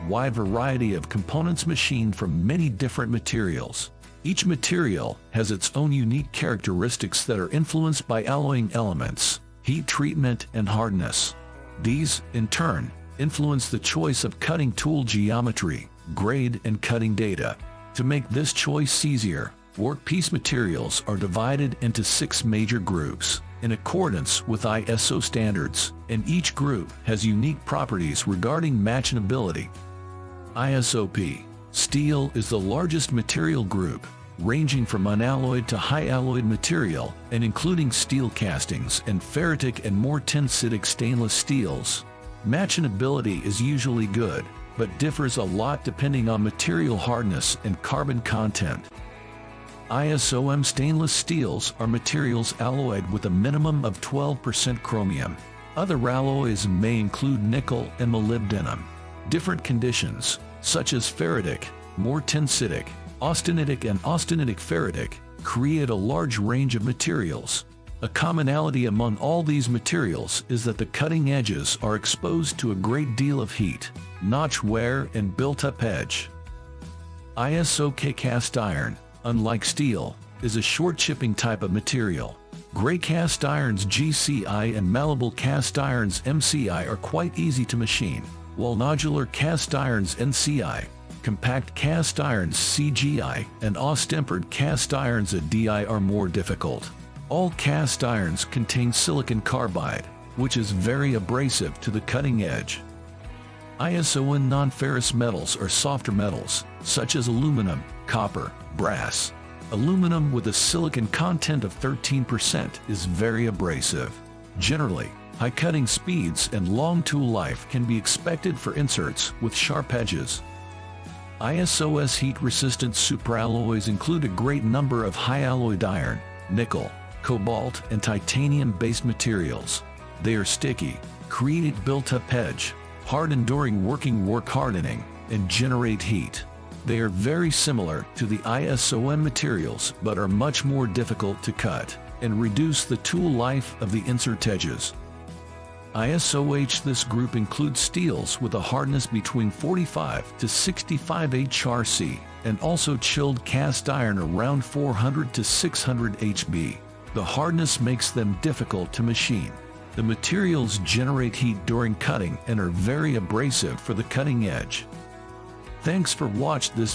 Wide variety of components machined from many different materials. Each material has its own unique characteristics that are influenced by alloying elements, heat treatment, and hardness. These, in turn, influence the choice of cutting tool geometry, grade, and cutting data. To make this choice easier, workpiece materials are divided into 6 major groups, in accordance with ISO standards, and each group has unique properties regarding machinability. ISOP. Steel is the largest material group, ranging from unalloyed to high-alloyed material, and including steel castings and ferritic and more tensidic stainless steels. Machinability is usually good, but differs a lot depending on material hardness and carbon content. ISOM stainless steels are materials alloyed with a minimum of 12% chromium. Other alloys may include nickel and molybdenum. Different conditions, such as ferritic, more tensidic, austenitic and austenitic ferritic, create a large range of materials. A commonality among all these materials is that the cutting edges are exposed to a great deal of heat, notch wear, and built-up edge. ISOK cast iron, unlike steel, is a short chipping type of material. Gray cast irons GCI and malleable cast irons MCI are quite easy to machine, while nodular cast irons NCI, compact cast irons CGI, and austempered cast irons DI are more difficult. All cast irons contain silicon carbide, which is very abrasive to the cutting edge. ISO and non-ferrous metals are softer metals, such as aluminum, copper, brass. Aluminum with a silicon content of 13% is very abrasive. Generally, high cutting speeds and long tool life can be expected for inserts with sharp edges. ISO's heat-resistant superalloys include a great number of high-alloyed iron, nickel, cobalt, and titanium-based materials. They are sticky, create built-up edge, harden during work hardening, and generate heat. They are very similar to the ISOM materials but are much more difficult to cut and reduce the tool life of the insert edges. ISOH. This group includes steels with a hardness between 45 to 65 HRC and also chilled cast iron around 400 to 600 HB. The hardness makes them difficult to machine. The materials generate heat during cutting and are very abrasive for the cutting edge. Thanks for watching this